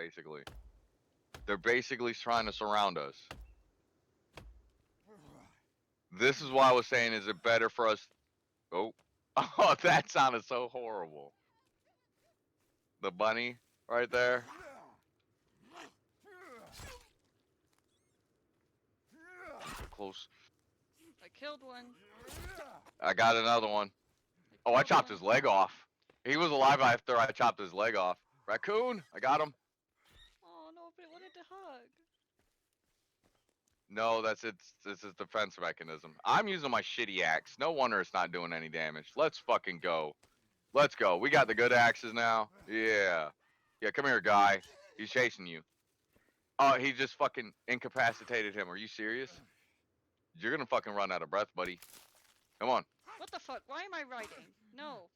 basically. They're basically trying to surround us. This is why I was saying, is it better for us... Oh. Oh, that sounded so horrible. The bunny right there. Close. I killed one. I got another one. Oh, I chopped his leg off. He was alive after I chopped his leg off. Raccoon, I got him. Oh, nobody wanted to hug. No, that's its. This is defense mechanism. I'm using my shitty axe. No wonder it's not doing any damage. Let's fucking go. Let's go. We got the good axes now. Yeah. Yeah, come here, guy. He's chasing you. Oh, he just fucking incapacitated him. Are you serious? You're gonna fucking run out of breath, buddy. Come on. What the fuck? Why am I riding? No.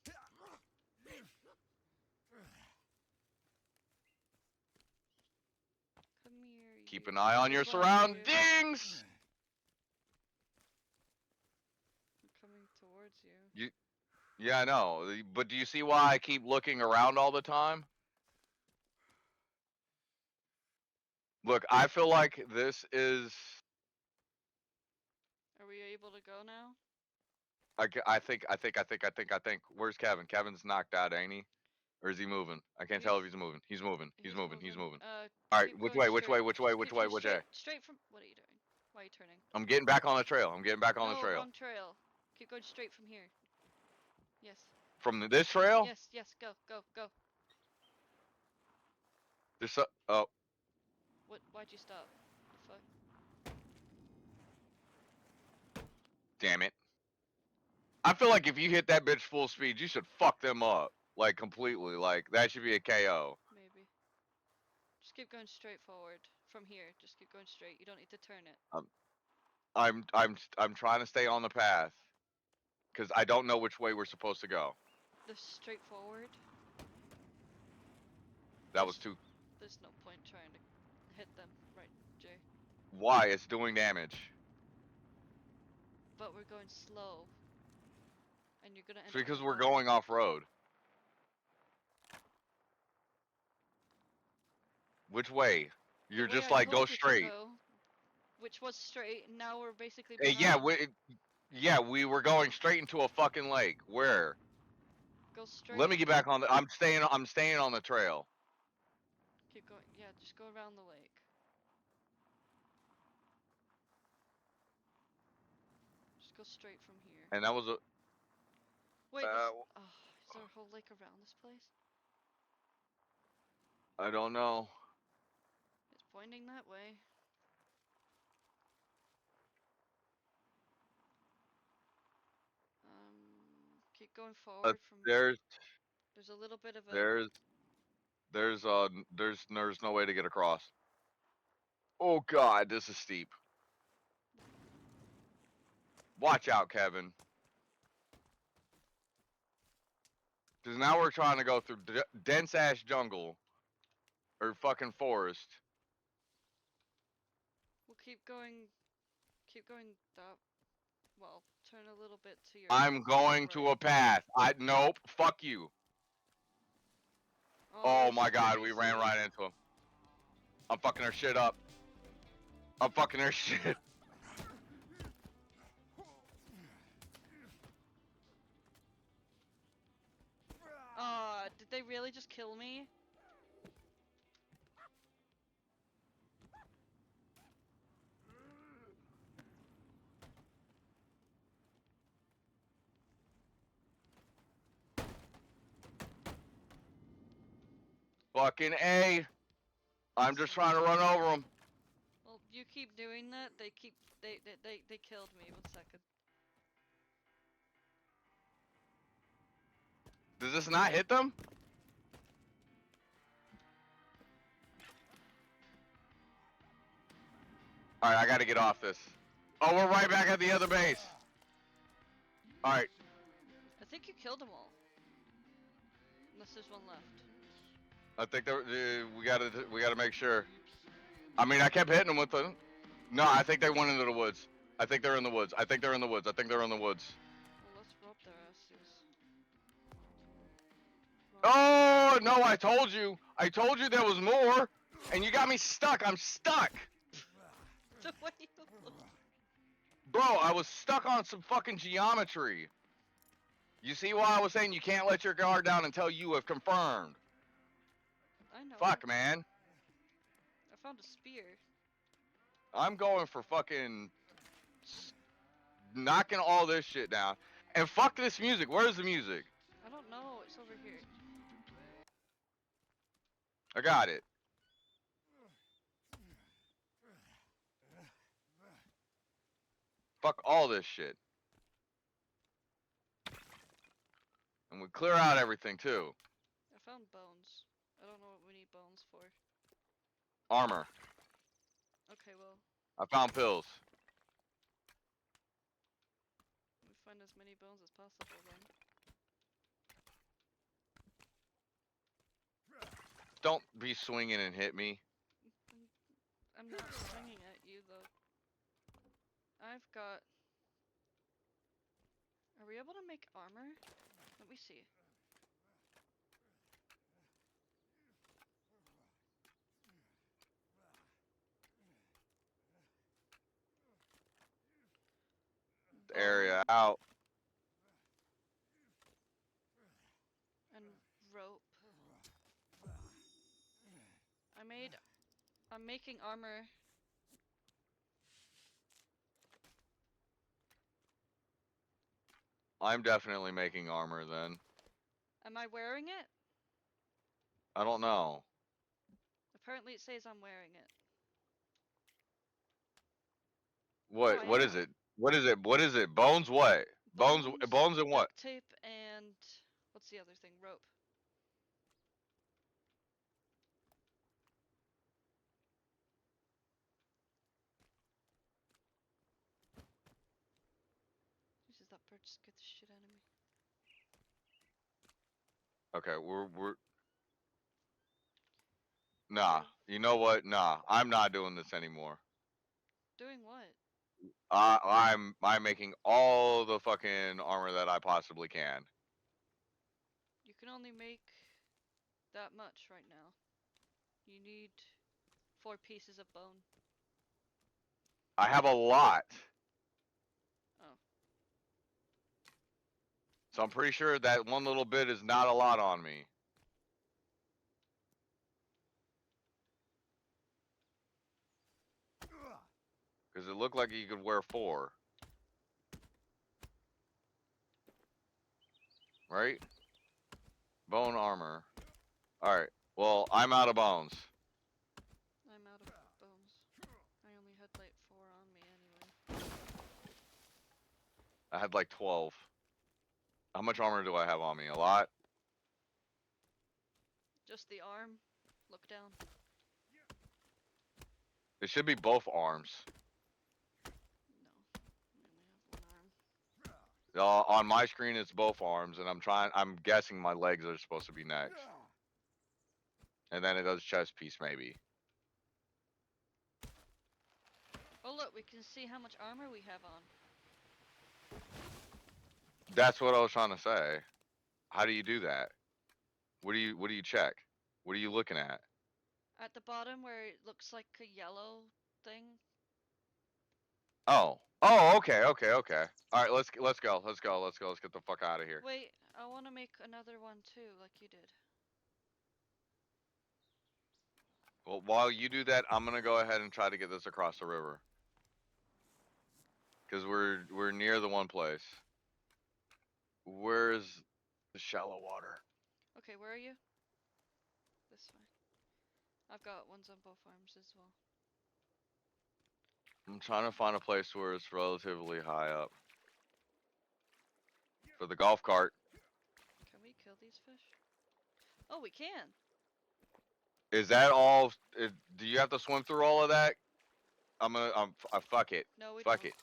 Come here. Keep you. an eye on I your want you. surroundings. I'm coming towards you. Yeah, I know. But do you see why I keep looking around all the time? Look, I feel like this is... Are we able to go now? I think. Where's Kevin? Kevin's knocked out, ain't he? Or is he moving? I can't tell if he's moving. He's moving. He's moving. All right, Keep which going way? Which straight. way? Which way? Just Which keep way? going Which way? straight from. What are you doing? Why are you turning? I'm getting back on the trail. I'm getting back on the No, trail. wrong trail. Keep going straight from here. Yes. From this trail? Yes, yes, go, go, go. There's so... Oh, What? Why'd you stop? The fuck? damn it. I feel like if you hit that bitch full speed, you should fuck them up. Like, completely. Like, that should be a KO. Maybe. Just keep going straight forward. From here, just keep going straight. You don't need to turn it. I'm trying to stay on the path. Because I don't know which way we're supposed to go. The straight forward. That was too... There's no point trying to hit them, right, Jay? Why? It's doing damage. But we're going slow. And you're gonna end It's up in because a we're hole. going off-road. Which way? You're The way just I like, told go you to straight. go, which was straight, and now we're basically Yeah, behind. we were going straight into a fucking lake. Where? Go straight. Let me get back on the... I'm staying on the trail. Keep going. Yeah, just go around the lake. Just go straight from here. And that was a... Wait, is there a whole lake around this place? I don't know. It's pointing that way. Keep going forward from... There's There's a little bit of a... there's no way to get across. Oh god, this is steep. Watch out, Kevin. Because now we're trying to go through dense ass jungle. Or fucking forest. We'll keep going that... Well, turn a little bit to your... I'm going to a path. Nope. Fuck you. Oh my god, we ran right into him. I'm fucking her shit up. I'm fucking her shit. Did they really just kill me? Fucking A. I'm just trying to run over them. Well, you keep doing that. They killed me. 1 second. Does this not hit them? Alright, I gotta get off this. Oh, we're right back at the other base. Alright. I think you killed them all. Unless there's one left. I think we gotta make sure. I mean, I kept hitting them with the... No, I think they went into the woods. I think they're in the woods. I think they're in the woods. I think they're in the woods. Well, let's rope their asses. Oh, no, I told you. I told you there was more. And you got me stuck. I'm stuck. The way you look. Bro, I was stuck on some fucking geometry. You see why I was saying you can't let your guard down until you have confirmed. I know. Fuck, man. I found a spear. I'm going for fucking knocking all this shit down. And fuck this music. Where's the music? I don't know. It's over here. I got it. Fuck all this shit. And we clear out everything too. I found bones. I don't know what we need bones for. Armor. Okay, well, I found pills. we find as many bones as possible then. Don't be swinging and hit me. I'm not swinging at you though. I've got. Are we able to make armor? Let me see. Area Bone out. and rope. I'm making armor. I'm definitely making armor then. Am I wearing it? I don't know. Apparently it says I'm wearing it. What? I What is am. it? What is it? What is it? Bones? What? Bones? Bones and what? Duct tape and what's the other thing? Rope. Jesus, that bird scared the shit out of me. Okay, we're. Nah. Okay. You know what? Nah. I'm not doing this anymore. Doing what? I'm making all the fucking armor that I possibly can. You can only make that much right now. You need 4 pieces of bone. I have a lot. Oh. So I'm pretty sure that one little bit is not a lot on me. Because it looked like you could wear 4. Right? Bone armor. Alright. Well, I'm out of bones. I'm out of bones. I only had like 4 on me anyway. I had like 12. How much armor do I have on me? A lot? Just the arm. Look down. It should be both arms. No. I only have 1 arm. On my screen, it's both arms, and I'm guessing my legs are supposed to be next. And then it does chest piece, maybe. Oh look, we can see how much armor we have on. That's what I was trying to say. How do you do that? What do you check? What are you looking at? At the bottom where it looks like a yellow thing. Oh. Oh, okay. All right, let's go. Let's get the fuck out of here. Wait, I want to make another one too, like you did. Well, while you do that, I'm gonna go ahead and try to get this across the river. Cause we're near the one place. Where's the shallow water? Okay, where are you? This way. I've got ones on both arms as well. I'm trying to find a place where it's relatively high up. For the golf cart. Can we kill these fish? Oh, we can! Is that all? Do you have to swim through all of that? Fuck it. No, we Fuck don't. it.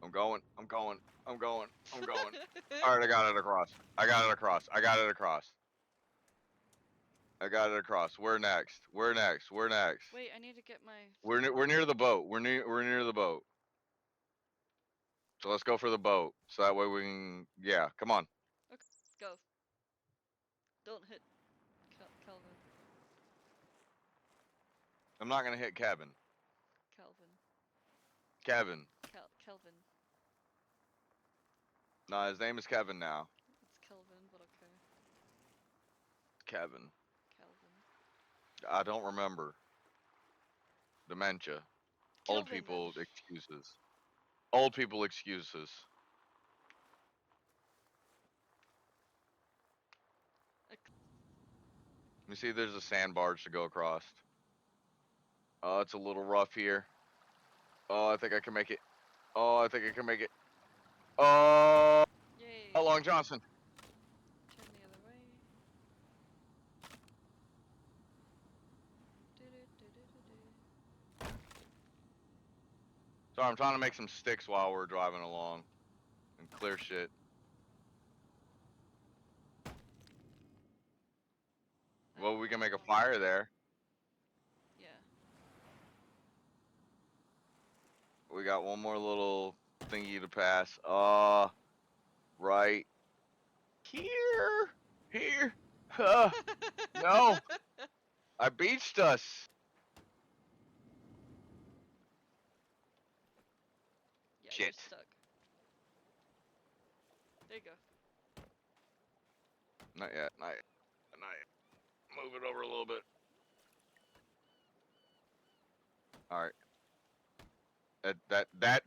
I'm going. Alright, I got it across. Where next? Wait, I need to get my... We're near the boat. We're near the boat. So let's go for the boat. So that way we can, yeah, come on. Okay, go. Don't hit Kelvin. I'm not gonna hit Kevin. Kelvin. Kevin. Kelvin. No, his name is Kevin now. It's Kelvin, but okay. Kevin. Kelvin. I don't remember. Dementia. Old Kelvin people then. excuses. Old people excuses. Let me see, there's a sand barge to go across. Oh, it's a little rough here. Oh, I think I can make it. Oh, I think I can make it. Oh, Yay. Long Johnson. Turn the other way. Do-do-do-do-do-do. Sorry, I'm trying to make some sticks while we're driving along and clear shit. Well, we can make a fire there. Yeah. We got one more little thingy to pass. Right here. Here. No. I beached us. Yeah, you're Shit. stuck. There you go. Not yet. Not yet. Not yet. Move it over a little bit. All right.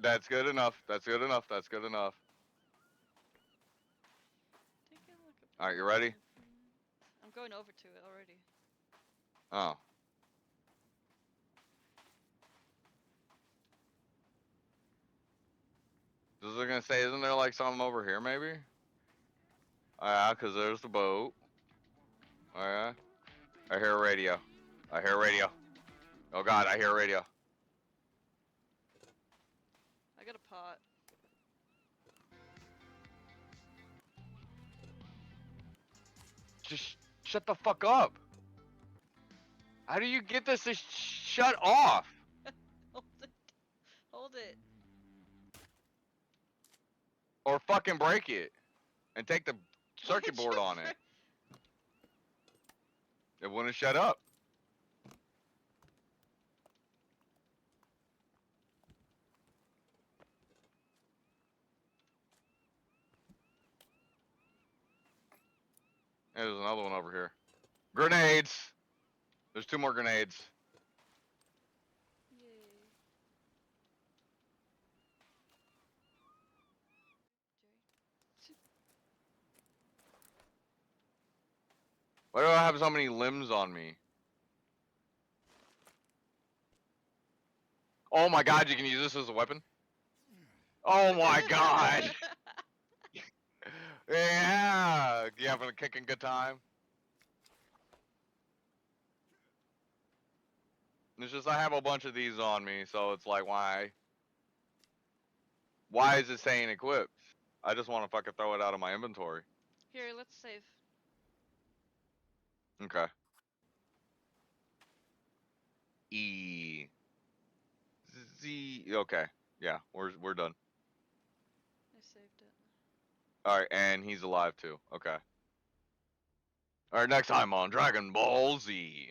That's good enough. That's good enough. That's good enough. Take a look at All right, you ready? I'm going over to it already. Oh. This is gonna say, isn't there like something over here maybe? Oh yeah, cause there's the boat. Oh yeah. I hear a radio. I hear a radio. Oh god, I hear a radio. I got a pot. Just shut the fuck up. How do you get this to shut off? Hold it. Hold it. Or fucking break it. And take the Why'd circuit you board on it. It wouldn't shut up. Hey, there's another one over here. Grenades! There's 2 more grenades. Yay. Why do I have so many limbs on me? Oh my god, you can use this as a weapon? Oh my god! Yeah! You having a kicking good time? It's just I have a bunch of these on me, so it's like, why? Why is it saying equipped? I just want to fucking throw it out of my inventory. Here, let's save. Okay. E. Z. Okay. Yeah, we're done. I saved it. Alright, and he's alive too. Okay. Alright, next time on Dragon Ball Z.